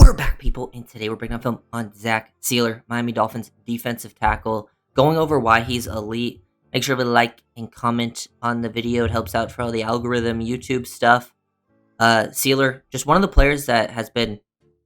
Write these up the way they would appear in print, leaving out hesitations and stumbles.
We're back, people, and today we're bringing up film on Zach Sieler, Miami Dolphins defensive tackle, going over why he's elite. Make sure to like and comment on the video. It helps out for all the algorithm, YouTube stuff. Sieler, just one of the players that has been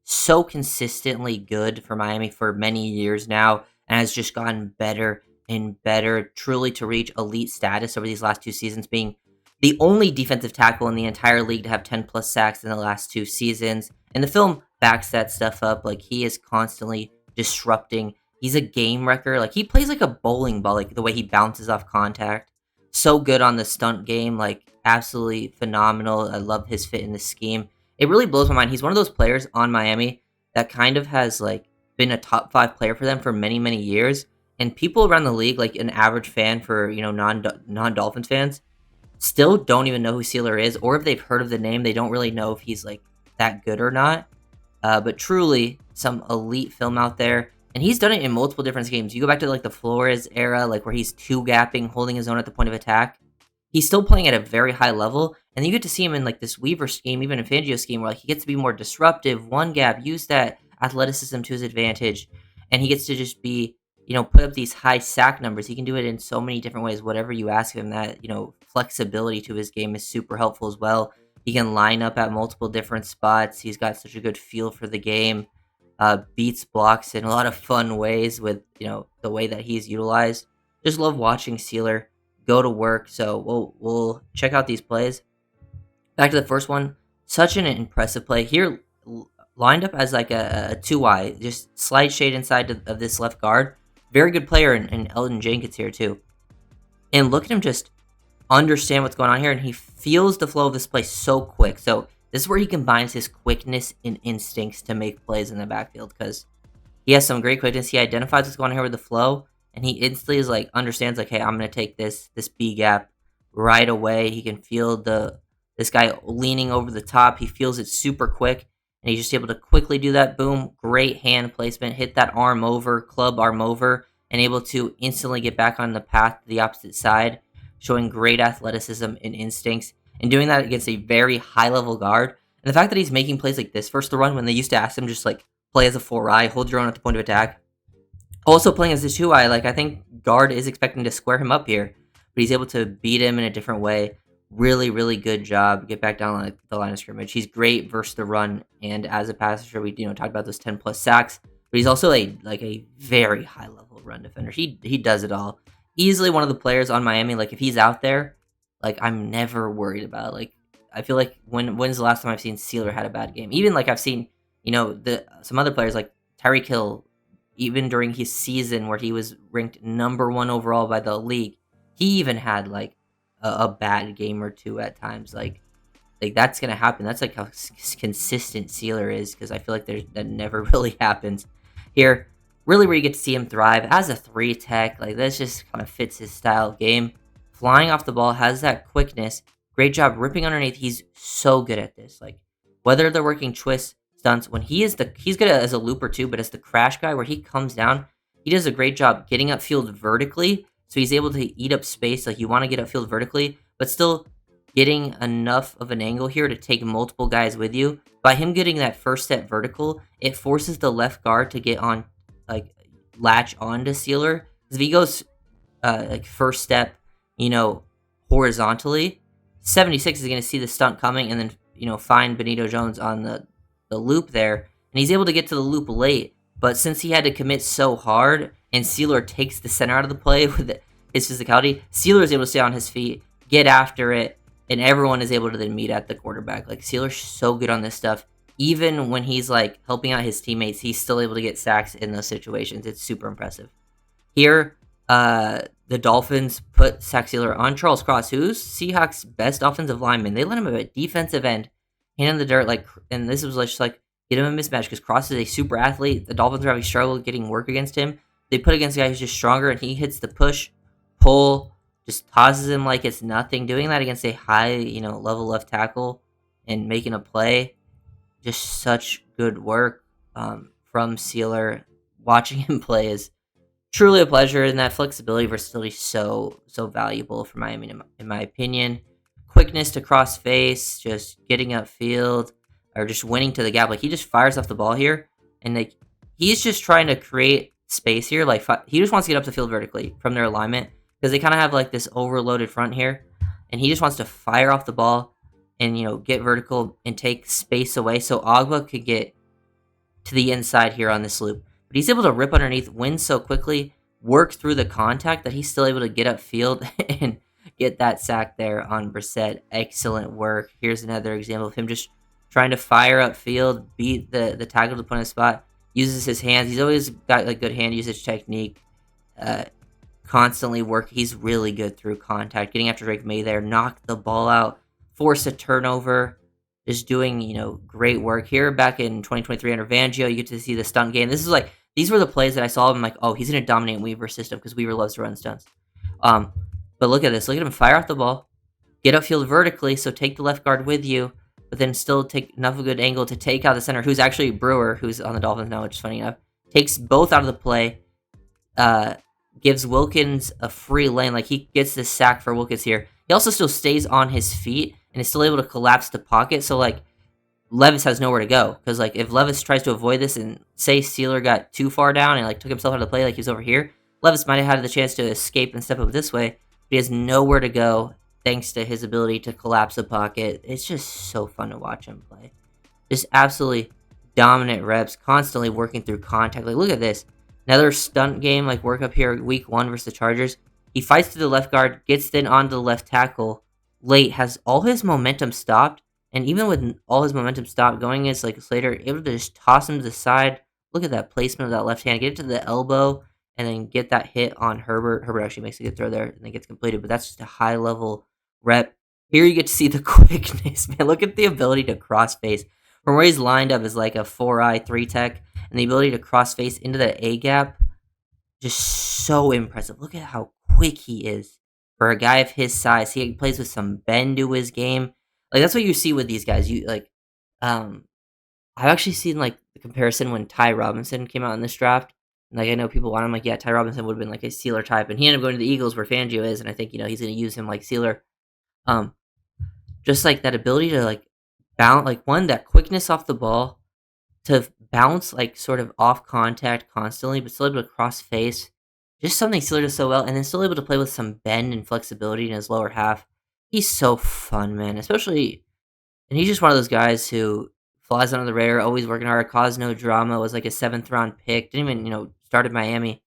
so consistently good for Miami for many years now, and has just gotten better and better, truly to reach elite status over these last two seasons, being the only defensive tackle in the entire league to have 10 plus sacks in the last two seasons. And the film backs that stuff up. Like, he is constantly disrupting. He's a game wrecker. Like, he plays like a bowling ball, like the way he bounces off contact. So good on the stunt game, like absolutely phenomenal. I love his fit in the scheme. It really blows my mind. He's one of those players on Miami that kind of has like been a top 5 player for them for many, many years. And people around the league, like an average fan for, non Dolphins fans, still don't even know who Sieler is, or if they've heard of the name, they don't really know if he's like that good or not. But truly, some elite film out there, and he's done it in multiple different games. You go back to like the Flores era, like where he's two gapping, holding his own at the point of attack. He's still playing at a very high level, and you get to see him in like this Weaver scheme, even in Fangio scheme, where like he gets to be more disruptive, one gap, use that athleticism to his advantage, and he gets to just be, put up these high sack numbers. He can do it in so many different ways, whatever you ask him. That, flexibility to his game is super helpful as well. He can line up at multiple different spots. He's got such a good feel for the game. Beats blocks in a lot of fun ways with, the way that he's utilized. Just love watching Sieler go to work. So we'll check out these plays. Back to the first one. Such an impressive play. Here, lined up as like a 2-eye. Just slight shade inside of this left guard. Very good player in Eldon Jenkins here too. And look at him just understand what's going on here, and he feels the flow of this play so quick. So this is where he combines his quickness and instincts to make plays in the backfield, because he has some great quickness. He identifies what's going on here with the flow, and he instantly is like understands like, hey, I'm gonna take this B gap right away. He can feel this guy leaning over the top. He feels it super quick, and he's just able to quickly do that. Boom, great hand placement, hit that arm over, club arm over, and able to instantly get back on the path to the opposite side, showing great athleticism and instincts, and doing that against a very high-level guard. And the fact that he's making plays like this first to run, when they used to ask him just like play as a 4-eye, hold your own at the point of attack. Also playing as a 2-eye, like I think guard is expecting to square him up here, but he's able to beat him in a different way. Really, really good job. Get back down on the line of scrimmage. He's great versus the run, and as a passer, we talked about those 10 plus sacks, but he's also a very high-level run defender. He does it all. Easily one of the players on Miami, like if he's out there, like I'm never worried about. Like I feel like when's the last time I've seen Sieler had a bad game? Even like I've seen, some other players like Tyreek Hill, even during his season where he was ranked number 1 overall by the league, he even had like a bad game or two at times. Like that's gonna happen. That's like how consistent Sieler is, because I feel like that never really happens. Here, really where you get to see him thrive as a 3 tech, like this just kind of fits his style of game. Flying off the ball, has that quickness. Great job ripping underneath. He's so good at this. Like whether they're working twists, stunts, when he's good as a looper too, but as the crash guy where he comes down, he does a great job getting upfield vertically. So he's able to eat up space. Like you want to get upfield vertically, but still getting enough of an angle here to take multiple guys with you. By him getting that first step vertical, it forces the left guard to get on, like latch onto Sieler. If he goes first step, horizontally, 76 is going to see the stunt coming and then find Benito Jones on the loop there, and he's able to get to the loop late. But since he had to commit so hard, and Sieler takes the center out of the play with his physicality, Sieler is able to stay on his feet, get after it, and everyone is able to then meet at the quarterback. Like Sieler's so good on this stuff. Even when he's like helping out his teammates, he's still able to get sacks in those situations. It's super impressive. Here, the Dolphins put Zach Sieler on Charles Cross, who's Seahawks' best offensive lineman. They let him at defensive end, hand in the dirt, and this was just like get him a mismatch, because Cross is a super athlete. The Dolphins are having struggle getting work against him. They put against a guy who's just stronger, and he hits the push, pull, just tosses him like it's nothing. Doing that against a high, level left tackle and making a play. Just such good work from Sieler. Watching him play is truly a pleasure, and that flexibility, versatility, so valuable for Miami, in my opinion. Quickness to cross face, just getting upfield, or just winning to the gap. Like, he just fires off the ball here, and like he's just trying to create space here. Like, he just wants to get up the field vertically from their alignment because they kind of have like this overloaded front here, and he just wants to fire off the ball and get vertical and take space away so Agba could get to the inside here on this loop. But he's able to rip underneath, win so quickly, work through the contact that he's still able to get upfield and get that sack there on Brissett. Excellent work. Here's another example of him just trying to fire upfield, beat the tackle to put in a spot. Uses his hands. He's always got like good hand usage technique. Constantly work. He's really good through contact. Getting after Drake May there, knock the ball out, force a turnover. Just doing, great work here. Back in 2023 under Fangio, you get to see the stunt game. This is like, these were the plays that I saw. I'm like, oh, he's going to dominate Weaver's system because Weaver loves to run stunts. But look at this. Look at him fire off the ball, get upfield vertically, so take the left guard with you, but then still take enough of a good angle to take out the center, who's actually Brewer, who's on the Dolphins now, which is funny enough. Takes both out of the play, gives Wilkins a free lane. Like, he gets this sack for Wilkins here. He also still stays on his feet and is still able to collapse the pocket. So, like, Levis has nowhere to go. Because, like, if Levis tries to avoid this and say Sieler got too far down and, like, took himself out of the play like he was over here, Levis might have had the chance to escape and step up this way. But he has nowhere to go thanks to his ability to collapse the pocket. It's just so fun to watch him play. Just absolutely dominant reps, constantly working through contact. Like, look at this. Another stunt game, like, work up here, week 1 versus the Chargers. He fights to the left guard, gets then onto the left tackle late, has all his momentum stopped, and even with all his momentum stopped, going against like Slater, able to just toss him to the side. Look at that placement of that left hand, get it to the elbow, and then get that hit on Herbert. Herbert actually makes a good throw there, and then gets completed, but that's just a high-level rep. Here you get to see the quickness, man. Look at the ability to cross-face. From where he's lined up is like a 4-eye, 3-tech, and the ability to cross-face into the A-gap, just so impressive. Look at how quick he is for a guy of his size. He plays with some bend to his game. Like, that's what you see with these guys. You like, I've actually seen like the comparison when Ty Robinson came out in this draft. And, like, I know people want him. Like, yeah, Ty Robinson would have been like a Sieler type, and he ended up going to the Eagles where Fangio is, and I think he's going to use him like Sieler. Just like that ability to like bounce, like that quickness off the ball to bounce like sort of off contact constantly, but still able to cross face. Just something Sieler does so well, and then still able to play with some bend and flexibility in his lower half. He's so fun, man. Especially, and he's just one of those guys who flies under the radar, always working hard, caused no drama, was like a 7th round pick, didn't even, start at Miami.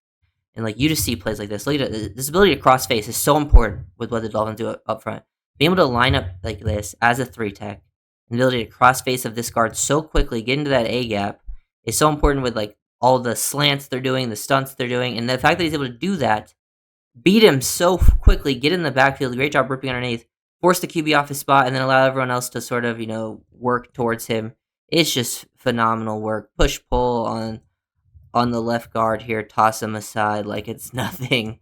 And like, you just see plays like this. Look at it. This ability to cross face is so important with what the Dolphins do up front. Being able to line up like this as a 3-tech, the ability to cross face of this guard so quickly, get into that A gap, is so important with like all the slants they're doing, the stunts they're doing, and the fact that he's able to do that, beat him so quickly, get in the backfield, great job ripping underneath, force the QB off his spot, and then allow everyone else to sort of, work towards him. It's just phenomenal work. Push-pull on the left guard here, toss him aside like it's nothing.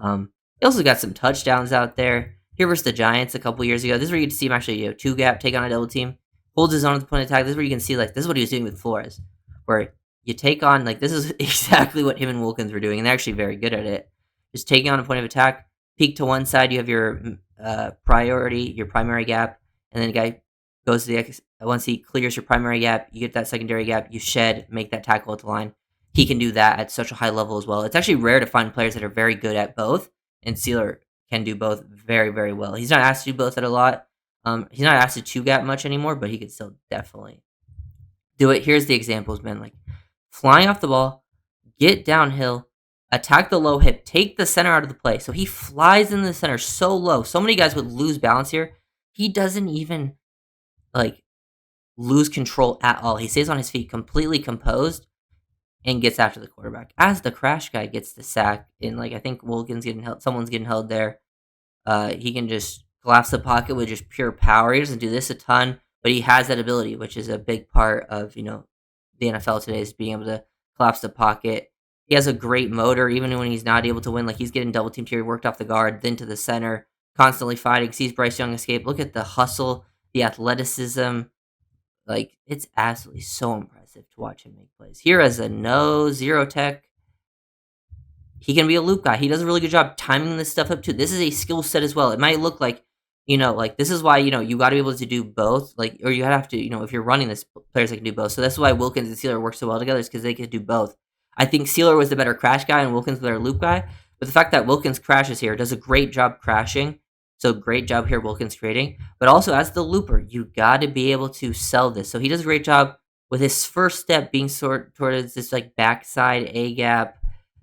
He also got some touchdowns out there. Here versus the Giants a couple years ago. This is where you get to see him actually, 2-gap, take on a double team, holds his own at the point of attack. This is where you can see, like, this is what he was doing with Flores, where you take on, like, this is exactly what him and Wilkins were doing, and they're actually very good at it. Just taking on a point of attack, peek to one side, you have your primary gap, and then the guy goes to the once he clears your primary gap, you get that secondary gap, you shed, make that tackle at the line. He can do that at such a high level as well. It's actually rare to find players that are very good at both, and Sieler can do both very, very well. He's not asked to do both at a lot. He's not asked to 2-gap much anymore, but he could still definitely do it. Here's the examples, man. Like, flying off the ball, get downhill, attack the low hip, take the center out of the play. So he flies in the center so low. So many guys would lose balance here. He doesn't even, like, lose control at all. He stays on his feet, completely composed, and gets after the quarterback. As the crash guy gets the sack, and, like, I think Wilkins getting held, someone's getting held there. He can just collapse the pocket with just pure power. He doesn't do this a ton, but he has that ability, which is a big part of, the NFL today, is being able to collapse the pocket. He has a great motor, even when he's not able to win. Like, he's getting double teamed here, worked off the guard, then to the center, constantly fighting, sees Bryce Young escape. Look at the hustle, the athleticism. Like, it's absolutely so impressive to watch him make plays. Here as a 0-tech, he can be a loop guy. He does a really good job timing this stuff up too. This is a skill set as well. It might look like, Like, this is why, you got to be able to do both, like, or you have to, if you're running this, players that can do both. So that's why Wilkins and Sieler work so well together, is because they could do both. I think Sieler was the better crash guy and Wilkins the better loop guy. But the fact that Wilkins crashes here, does a great job crashing. So great job here, Wilkins creating. But also, as the looper, you got to be able to sell this. So he does a great job with his first step being towards this like backside A gap,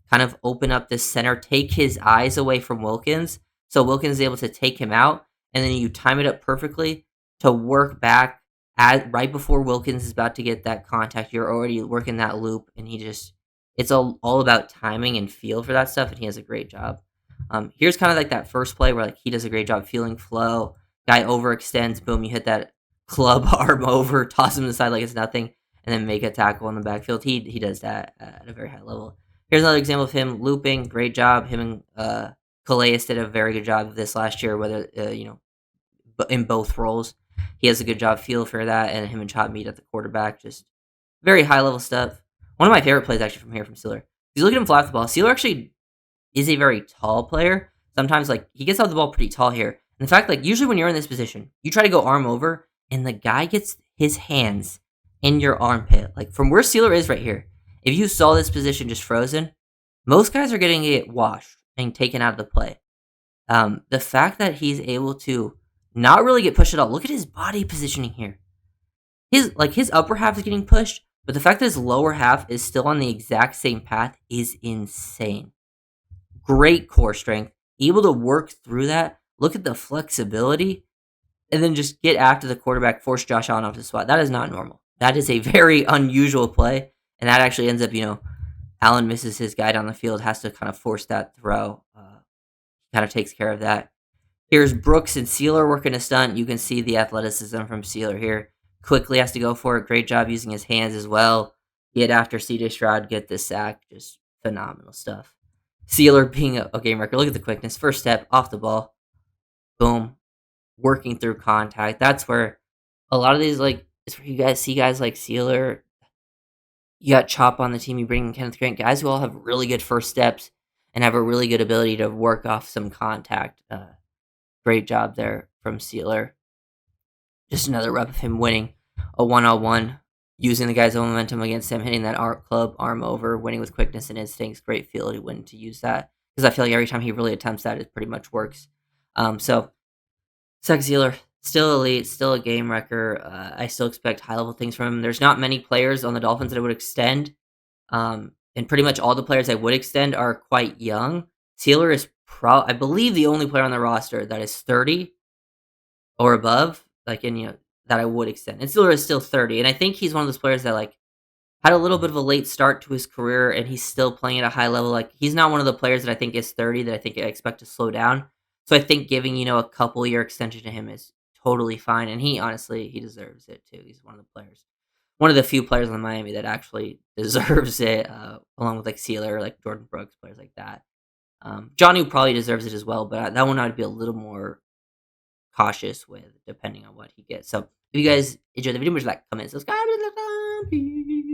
kind of open up this center, take his eyes away from Wilkins. So Wilkins is able to take him out, and then you time it up perfectly to work back right before Wilkins is about to get that contact. You're already working that loop, and it's all about timing and feel for that stuff, and he has a great job. Here's kind of like that first play where like he does a great job feeling flow. Guy overextends, boom, you hit that club arm over, toss him to the side like it's nothing, and then make a tackle in the backfield. He does that at a very high level. Here's another example of him looping. Great job. Him and Calais did a very good job of this last year, whether, in both roles. He has a good job feel for that, and him and Chop meet at the quarterback. Just very high level stuff. One of my favorite plays actually from Sieler. If you look at him fly off the ball, Sieler actually is a very tall player. Sometimes like he gets off the ball pretty tall here. And the fact, like, usually when you're in this position, you try to go arm over, and the guy gets his hands in your armpit. Like from where Sieler is right here, if you saw this position just frozen, most guys are getting it washed and taken out of the play. The fact that he's able to not really get pushed at all. Look at his body positioning here. His upper half is getting pushed, but the fact that his lower half is still on the exact same path is insane. Great core strength, able to work through that. Look at the flexibility, and then just get after the quarterback, force Josh Allen off the spot. That is not normal. That is a very unusual play, and that actually ends up, Allen misses his guy down the field, has to kind of force that throw. Kind of takes care of that. Here's Brooks and Sieler working a stunt. You can see the athleticism from Sieler here. Quickly has to go for it. Great job using his hands as well. Get after CJ Stroud, get the sack. Just phenomenal stuff. Sieler being a game record. Look at the quickness. First step, off the ball. Boom. Working through contact. That's where a lot of these, like, it's where you guys see guys like Sieler. You got Chop on the team. You bring in Kenneth Grant. Guys who all have really good first steps and have a really good ability to work off some contact. Great job there from Sieler. Just another rep of him winning a one-on-one, using the guy's own momentum against him, hitting that club arm over, winning with quickness and instincts. Great feel to win to use that, because I feel like every time he really attempts that, it pretty much works. So Zach Sieler, still elite, still a game wrecker. I still expect high-level things from him. There's not many players on the Dolphins that I would extend, and pretty much all the players I would extend are quite young. Sieler is I believe the only player on the roster that is 30 or above, that I would extend. And Sieler is still 30, and I think he's one of those players that like had a little bit of a late start to his career, and he's still playing at a high level. Like, he's not one of the players that I think is 30 that I think I expect to slow down. So I think giving a couple year extension to him is totally fine, and he deserves it too. He's one of the few players in Miami that actually deserves it, along with like Sieler, like Jordan Brooks, players like that. Jonnu probably deserves it as well, but that one I would be a little more cautious with, depending on what he gets. So if you guys enjoyed the video, make sure to like, comment, subscribe, and